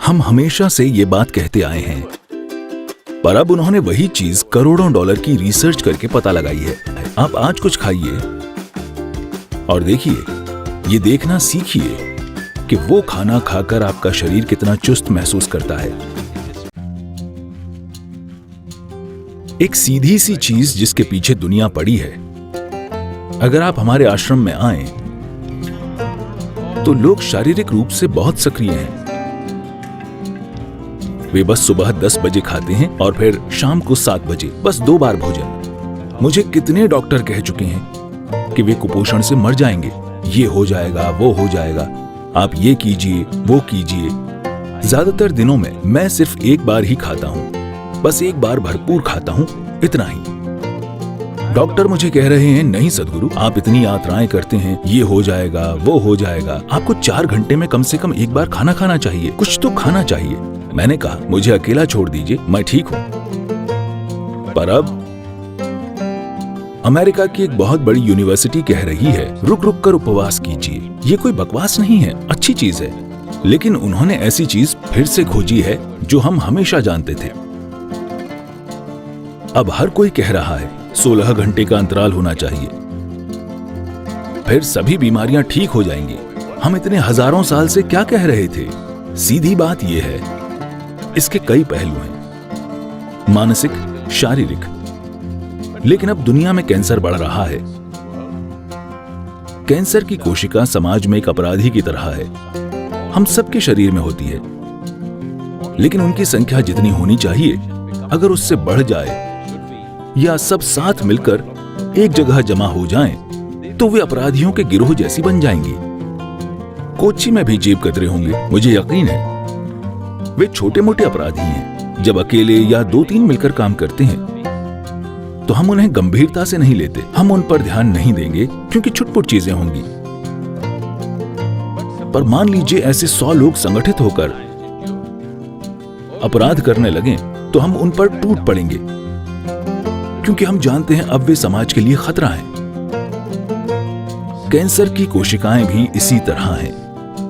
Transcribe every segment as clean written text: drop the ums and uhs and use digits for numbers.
हम हमेशा से ये बात कहते आए हैं, पर अब उन्होंने वही चीज करोड़ों डॉलर की रिसर्च करके पता लगाई है। आप आज कुछ खाइए और देखिए, ये देखना सीखिए कि वो खाना खाकर आपका शरीर कितना चुस्त महसूस करता है। एक सीधी सी चीज जिसके पीछे दुनिया पड़ी है। अगर आप हमारे आश्रम में आए तो लोग शारीरिक रूप से बहुत सक्रिय हैं। वे बस सुबह 10 बजे खाते हैं और फिर शाम को 7 बजे, बस 2 बार भोजन। मुझे कितने डॉक्टर कह चुके हैं कि वे कुपोषण से मर जाएंगे, ये हो जाएगा, वो हो जाएगा, आप ये कीजिए, वो कीजिए। ज्यादातर दिनों में मैं सिर्फ एक बार ही खाता हूँ, बस एक बार भरपूर खाता हूँ, इतना ही। डॉक्टर मुझे कह रहे हैं, नहीं सदगुरु, आप इतनी यात्राएं करते हैं, ये हो जाएगा, वो हो जाएगा, आपको 4 घंटे में कम से कम एक बार खाना खाना चाहिए, कुछ तो खाना चाहिए। मैंने कहा, मुझे अकेला छोड़ दीजिए, मैं ठीक हूं। पर अब अमेरिका की एक बहुत बड़ी यूनिवर्सिटी कह रही है, रुक रुक कर उपवास कीजिए। ये कोई बकवास नहीं है, अच्छी चीज है, लेकिन उन्होंने ऐसी चीज फिर से खोजी है जो हम हमेशा जानते थे। अब हर कोई कह रहा है 16 घंटे का अंतराल होना चाहिए, फिर सभी बीमारियां ठीक हो जाएंगी। हम इतने हजारों साल से क्या कह रहे थे? सीधी बात यह है, इसके कई पहलू हैं, मानसिक, शारीरिक। लेकिन अब दुनिया में कैंसर बढ़ रहा है। कैंसर की कोशिका समाज में एक अपराधी की तरह है, हम सबके शरीर में होती है, लेकिन उनकी संख्या जितनी होनी चाहिए, अगर उससे बढ़ जाए या सब साथ मिलकर एक जगह जमा हो जाएं, तो वे अपराधियों के गिरोह जैसी बन जाएंगी। कोच्चि में भी जेब कतरे होंगे, मुझे यकीन है। वे छोटे मोटे अपराधी हैं, जब अकेले या 2-3 मिलकर काम करते हैं तो हम उन्हें गंभीरता से नहीं लेते, हम उन पर ध्यान नहीं देंगे क्योंकि छुटपुट चीजें होंगी। पर मान लीजिए ऐसे 100 लोग संगठित होकर अपराध करने लगें तो हम उन पर टूट पड़ेंगे, क्योंकि हम जानते हैं अब वे समाज के लिए खतरा हैं। कैंसर की कोशिकाएं भी इसी तरह हैं,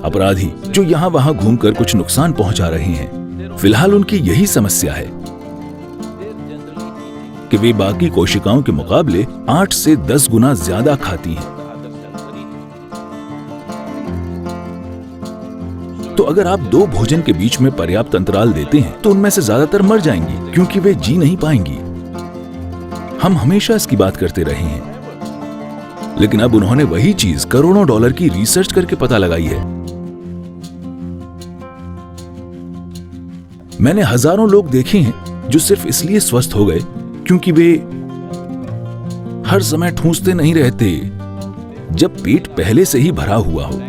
अपराधी जो यहां वहां घूमकर कुछ नुकसान पहुंचा रहे हैं। फिलहाल उनकी यही समस्या है कि वे बाकी कोशिकाओं के मुकाबले 8 से 10 गुना ज्यादा खाती हैं। तो अगर आप 2 भोजन के बीच में पर्याप्त अंतराल देते हैं तो उनमें से ज्यादातर मर जाएंगी, क्योंकि वे जी नहीं पाएंगी। हम हमेशा इसकी बात करते रहे हैं, लेकिन अब उन्होंने वही चीज करोड़ों डॉलर की रिसर्च करके पता लगाई है। मैंने हजारों लोग देखे हैं जो सिर्फ इसलिए स्वस्थ हो गए क्योंकि वे हर समय ठूंसते नहीं रहते जब पेट पहले से ही भरा हुआ हो।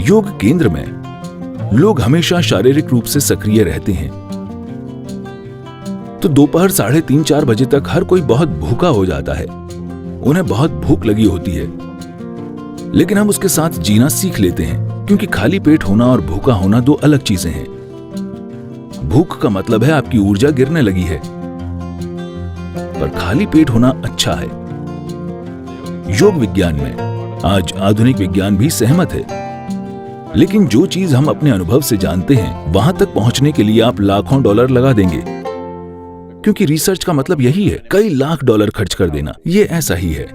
योग केंद्र में लोग हमेशा शारीरिक रूप से सक्रिय रहते हैं, तो दोपहर 3:30-4 बजे तक हर कोई बहुत भूखा हो जाता है, उन्हें बहुत भूख लगी होती है, लेकिन हम उसके साथ जीना सीख लेते हैं, क्योंकि खाली पेट होना और भूखा होना 2 अलग चीजें हैं। भूख का मतलब है आपकी ऊर्जा गिरने लगी है, पर खाली पेट होना अच्छा है। योग विज्ञान में आज आधुनिक विज्ञान भी सहमत है, लेकिन जो चीज हम अपने अनुभव से जानते हैं, वहां तक पहुंचने के लिए आप लाखों डॉलर लगा देंगे, क्योंकि रिसर्च का मतलब यही है, कई लाख डॉलर खर्च कर देना। ये ऐसा ही है।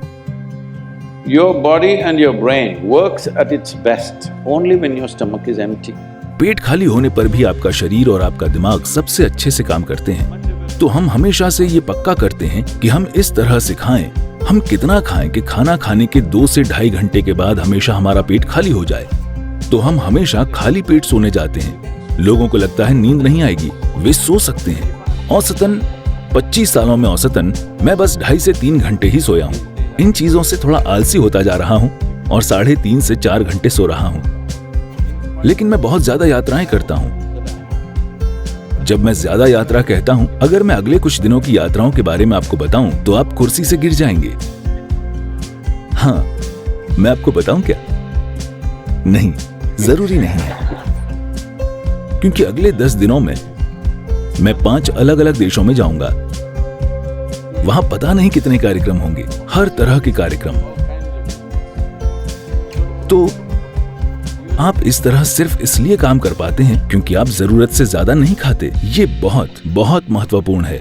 Your body and your brain works at its best only when your stomach is empty. पेट खाली होने पर भी आपका शरीर और आपका दिमाग सबसे अच्छे से काम करते हैं। तो हम हमेशा से ये पक्का करते हैं कि हम इस तरह से खाएं, हम कितना खाएं कि खाना खाने के 2 से 2.5 घंटे के बाद हमेशा हमारा पेट खाली हो जाए। तो हम हमेशा खाली पेट सोने जाते हैं। लोगों को लगता है नींद नहीं आएगी, वे सो सकते हैं। औसतन 25 सालों में औसतन मैं बस 2.5 से 3 घंटे ही सोया हूँ। इन चीजों से थोड़ा आलसी होता जा रहा हूँ और 3.5 से 4 घंटे सो रहा हूँ। लेकिन मैं बहुत ज्यादा यात्राएं करता हूँ। जब मैं ज्यादा यात्रा कहता हूँ, अगर मैं अगले कुछ दिनों की यात्राओं के बारे में आपको बताऊं तो आप कुर्सी से गिर जाएंगे। हाँ, मैं आपको बताऊं क्या? नहीं, जरूरी नहीं है, क्योंकि अगले 10 दिनों में मैं 5 अलग अलग देशों में जाऊंगा। वहां पता नहीं कितने कार्यक्रम होंगे, हर तरह के कार्यक्रम। तो आप इस तरह सिर्फ इसलिए काम कर पाते हैं क्योंकि आप जरूरत से ज्यादा नहीं खाते। ये बहुत बहुत महत्वपूर्ण है।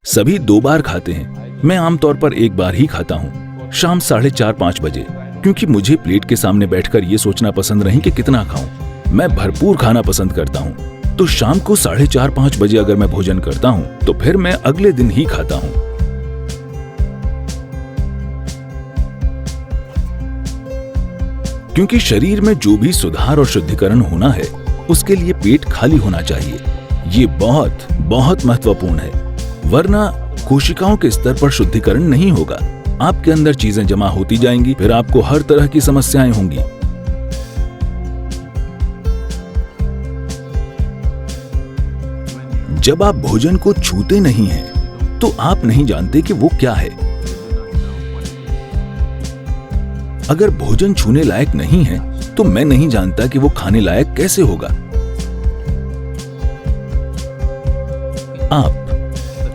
सभी 2 बार खाते हैं, मैं आमतौर पर 1 बार ही खाता हूँ, शाम 4:30-5 बजे, क्योंकि मुझे प्लेट के सामने बैठकर ये सोचना पसंद नहीं कि कितना खाऊं। मैं भरपूर खाना पसंद करता हूँ, तो शाम को 4:30-5 बजे अगर मैं भोजन करता हूँ तो फिर मैं अगले दिन ही खाता हूँ। क्योंकि शरीर में जो भी सुधार और शुद्धिकरण होना है उसके लिए पेट खाली होना चाहिए। ये बहुत बहुत महत्वपूर्ण है, वरना कोशिकाओं के स्तर पर शुद्धिकरण नहीं होगा। आपके अंदर चीजें जमा होती जाएंगी, फिर आपको हर तरह की समस्याएं होंगी। जब आप भोजन को छूते नहीं हैं, तो आप नहीं जानते कि वो क्या है। अगर भोजन छूने लायक नहीं है, तो मैं नहीं जानता कि वो खाने लायक कैसे होगा।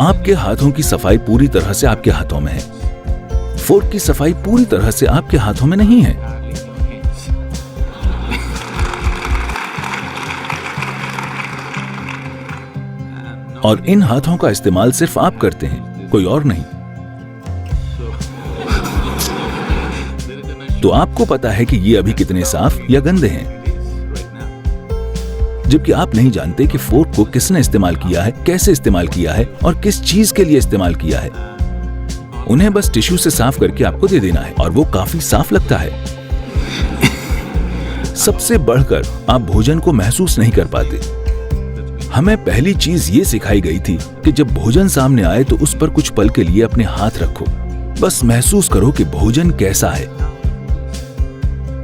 आपके हाथों की सफाई पूरी तरह से आपके हाथों में है। फोर्क की सफाई पूरी तरह से आपके हाथों में नहीं है। और इन हाथों का इस्तेमाल सिर्फ आप करते हैं, कोई और नहीं। तो आपको पता है कि ये अभी कितने साफ या गंदे हैं, जबकि आप नहीं जानते कि फोर्क को किसने इस्तेमाल किया है, कैसे इस्तेमाल किया है और किस चीज के लिए इस्तेमाल किया है। उन्हें बस टिश्यू से साफ करके आपको दे देना है और वो काफी साफ लगता है। सबसे बढ़कर आप भोजन को महसूस नहीं कर पाते। हमें पहली चीज ये सिखाई गई थी कि जब भोजन सामने आए तो उस पर कुछ पल के लिए अपने हाथ रखो, बस महसूस करो कि भोजन कैसा है।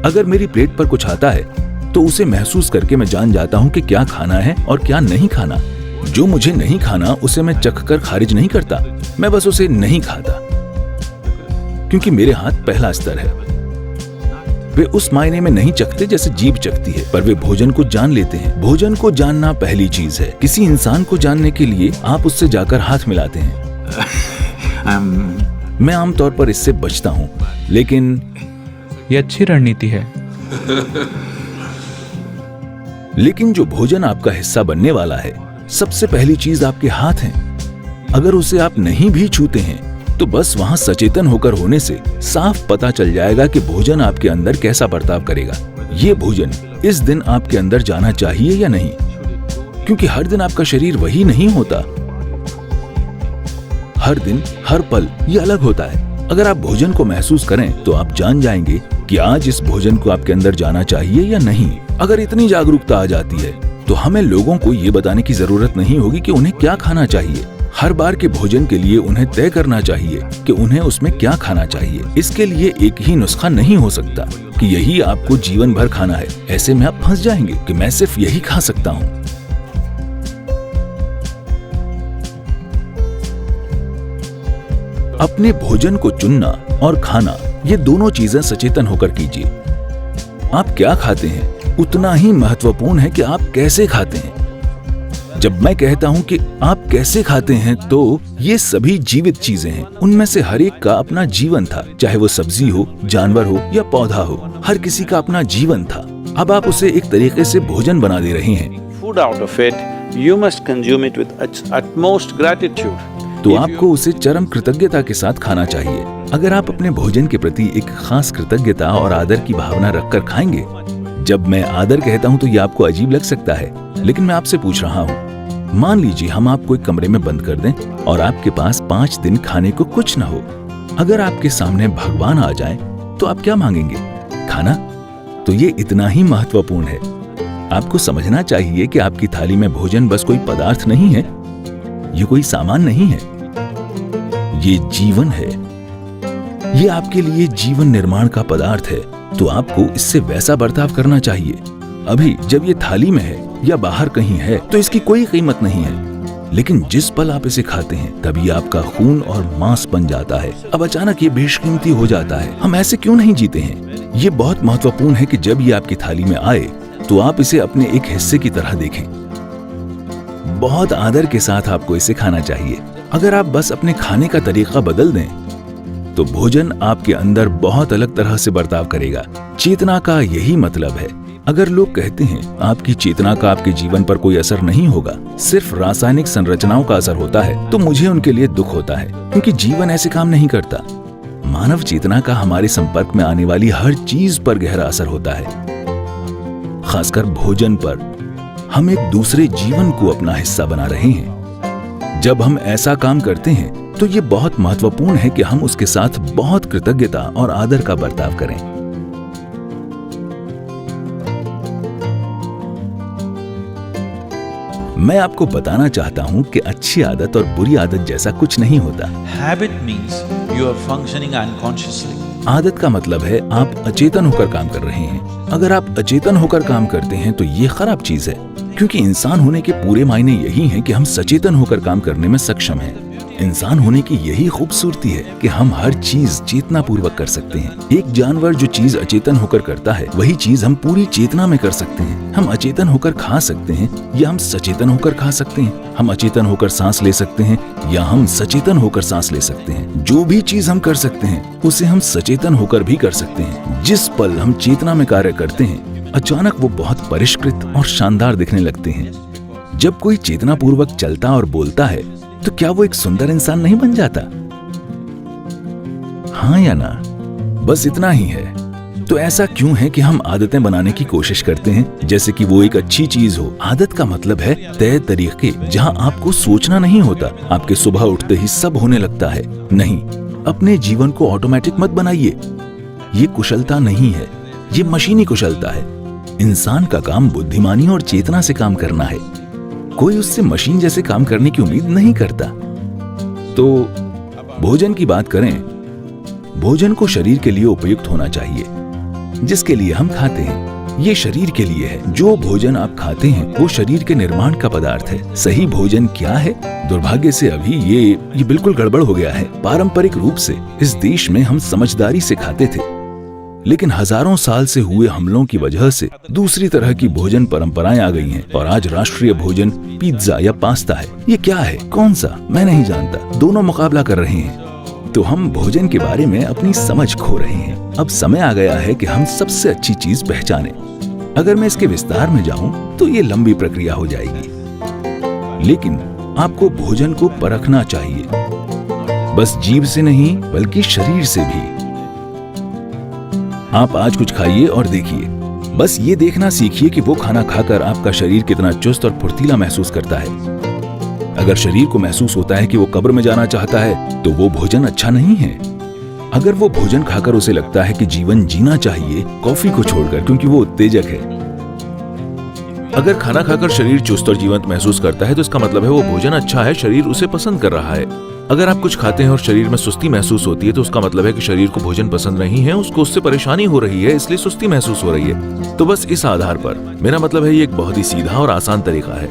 अगर मेरी प्लेट पर कुछ आता है तो उसे महसूस करके मैं जान जाता हूं कि क्या खाना है और क्या नहीं खाना। जो मुझे नहीं खाना उसे मैं चख कर खारिज नहीं करता, मैं बस उसे नहीं खाता, क्योंकि मेरे हाथ पहला स्तर है। वे उस मायने में नहीं चखते जैसे जीभ चखती है, पर वे भोजन को जान लेते हैं। भोजन को जानना पहली चीज है। किसी इंसान को जानने के लिए आप उससे जाकर हाथ मिलाते हैं। मैं आमतौर पर इससे बचता हूँ, लेकिन ये अच्छी रणनीति है। लेकिन जो भोजन आपका हिस्सा बनने वाला है, सबसे पहली चीज आपके हाथ हैं। अगर उसे आप नहीं भी छूते हैं तो बस वहां सचेतन होकर होने से साफ पता चल जाएगा कि भोजन आपके अंदर कैसा बर्ताव करेगा। ये भोजन इस दिन आपके अंदर जाना चाहिए या नहीं, क्योंकि हर दिन आपका शरीर वही नहीं होता। हर दिन हर पल ये अलग होता है। अगर आप भोजन को महसूस करें तो आप जान जाएंगे कि आज इस भोजन को आपके अंदर जाना चाहिए या नहीं। अगर इतनी जागरूकता आ जाती है तो हमें लोगों को ये बताने की जरूरत नहीं होगी कि उन्हें क्या खाना चाहिए। हर बार के भोजन के लिए उन्हें तय करना चाहिए कि उन्हें उसमें क्या खाना चाहिए। इसके लिए एक ही नुस्खा नहीं हो सकता कि यही आपको जीवन भर खाना है। ऐसे में आप फंस जाएंगे कि मैं सिर्फ यही खा सकता हूँ। अपने भोजन को चुनना और खाना, ये दोनों चीजें सचेतन होकर कीजिए। आप क्या खाते हैं उतना ही महत्वपूर्ण है कि आप कैसे खाते हैं। जब मैं कहता हूं कि आप कैसे खाते हैं, तो ये सभी जीवित चीजें हैं। उनमें से हर एक का अपना जीवन था, चाहे वो सब्जी हो, जानवर हो या पौधा हो। हर किसी का अपना जीवन था। अब आप उसे एक तरीके से भोजन बना दे रहे हैं। Food out of it, you must consume it with utmost gratitude. तो आपको उसे चरम कृतज्ञता के साथ खाना चाहिए। अगर आप अपने भोजन के प्रति एक खास कृतज्ञता और आदर की भावना रखकर खाएंगे। जब मैं आदर कहता हूं तो ये आपको अजीब लग सकता है, लेकिन मैं आपसे पूछ रहा हूं, मान लीजिए हम आपको एक कमरे में बंद कर दें और आपके पास 5 दिन खाने को कुछ न हो। अगर आपके सामने भगवान आ जाएं, तो आप क्या मांगेंगे? खाना। तो ये इतना ही महत्वपूर्ण है। आपको समझना चाहिए कि आपकी थाली में भोजन बस कोई पदार्थ नहीं है, ये कोई सामान नहीं है, ये जीवन है। ये आपके लिए जीवन निर्माण का पदार्थ है, तो आपको इससे वैसा बर्ताव करना चाहिए। अभी जब ये थाली में है या बाहर कहीं है तो इसकी कोई कीमत नहीं है, लेकिन जिस पल आप इसे खाते हैं तभी आपका खून और मांस बन जाता है। अब अचानक ये बेशकीमती हो जाता है। हम ऐसे क्यों नहीं जीते हैं? ये बहुत महत्वपूर्ण है कि जब ये आपकी थाली में आए तो आप इसे अपने एक हिस्से की तरह देखें। बहुत आदर के साथ आपको इसे खाना चाहिए। अगर आप बस अपने खाने का तरीका बदल दें तो भोजन आपके अंदर बहुत अलग तरह से बर्ताव करेगा। चेतना का यही मतलब है। अगर लोग कहते हैं आपकी चेतना का आपके जीवन पर कोई असर नहीं होगा, सिर्फ रासायनिक संरचनाओं का असर होता है, तो मुझे उनके लिए दुख होता है, क्योंकि जीवन ऐसे काम नहीं करता। मानव चेतना का हमारे संपर्क में आने वाली हर चीज पर गहरा असर होता है, खासकर भोजन पर। हम एक दूसरे जीवन को अपना हिस्सा बना रहे हैं। जब हम ऐसा काम करते हैं तो ये बहुत महत्वपूर्ण है कि हम उसके साथ बहुत कृतज्ञता और आदर का बर्ताव करें। मैं आपको बताना चाहता हूं कि अच्छी आदत और बुरी आदत जैसा कुछ नहीं होता। Habit means you are functioning unconsciously. आदत का मतलब है आप अचेतन होकर काम कर रहे हैं। अगर आप अचेतन होकर काम करते हैं तो ये खराब चीज है, क्योंकि इंसान होने के पूरे मायने यही हैं कि हम सचेतन होकर काम करने में सक्षम हैं। इंसान होने की यही खूबसूरती है कि हम हर चीज चेतना पूर्वक कर सकते हैं। एक जानवर जो चीज अचेतन होकर करता है, वही चीज हम पूरी चेतना में कर सकते हैं। हम अचेतन होकर खा सकते हैं या हम सचेतन होकर खा सकते हैं। हम अचेतन होकर सांस ले सकते हैं या हम सचेतन होकर सांस ले सकते हैं। जो भी चीज हम कर सकते हैं उसे हम सचेतन होकर भी कर सकते हैं। जिस पल हम चेतना में कार्य करते हैं, अचानक वो बहुत परिष्कृत और शानदार दिखने लगते हैं। जब कोई चेतना पूर्वक चलता और बोलता है तो क्या वो एक सुंदर इंसान नहीं बन जाता? हाँ या ना? बस इतना ही है। तो ऐसा क्यों है कि हम आदतें बनाने की कोशिश करते हैं जैसे कि वो एक अच्छी चीज हो? आदत का मतलब है तय तरीके, जहां आपको सोचना नहीं होता। आपके सुबह उठते ही सब होने लगता है। नहीं, अपने जीवन को ऑटोमेटिक मत बनाइए। ये कुशलता नहीं है, ये मशीनी कुशलता है। इंसान का काम बुद्धिमानी और चेतना से काम करना है। कोई उससे मशीन जैसे काम करने की उम्मीद नहीं करता। तो भोजन की बात करें, भोजन को शरीर के लिए उपयुक्त होना चाहिए, जिसके लिए हम खाते हैं। ये शरीर के लिए है। जो भोजन आप खाते हैं वो शरीर के निर्माण का पदार्थ है। सही भोजन क्या है? दुर्भाग्य से अभी ये बिल्कुल गड़बड़ हो गया है। पारंपरिक रूप से इस देश में हम समझदारी से खाते थे, लेकिन हजारों साल से हुए हमलों की वजह से दूसरी तरह की भोजन परंपराएं आ गई हैं और आज राष्ट्रीय भोजन पिज्जा या पास्ता है। ये क्या है? कौन सा? मैं नहीं जानता। दोनों मुकाबला कर रहे हैं। तो हम भोजन के बारे में अपनी समझ खो रहे हैं। अब समय आ गया है कि हम सबसे अच्छी चीज पहचानें। अगर मैं इसके विस्तार में जाऊं तो ये लंबी प्रक्रिया हो जाएगी, लेकिन आपको भोजन को परखना चाहिए, बस जीभ से नहीं बल्कि शरीर से भी। आप आज कुछ खाइए और देखिए, बस ये देखना सीखिए कि वो खाना खाकर आपका शरीर कितना चुस्त और फुर्तीला महसूस करता है। अगर शरीर को महसूस होता है कि वो कब्र में जाना चाहता है, तो वो भोजन अच्छा नहीं है। अगर वो भोजन खाकर उसे लगता है कि जीवन जीना चाहिए कॉफी को छोड़कर, क्योंकि वो उत्तेजक है। अगर खाना खाकर शरीर चुस्त और जीवंत महसूस करता है तो इसका मतलब है वो भोजन अच्छा है, शरीर उसे पसंद कर रहा है। अगर आप कुछ खाते हैं और शरीर में सुस्ती महसूस होती है तो उसका मतलब है कि शरीर को भोजन पसंद नहीं है, उसको उससे परेशानी हो रही है, इसलिए सुस्ती महसूस हो रही है। तो बस इस आधार पर मेरा मतलब है ये एक बहुत ही सीधा और आसान तरीका है।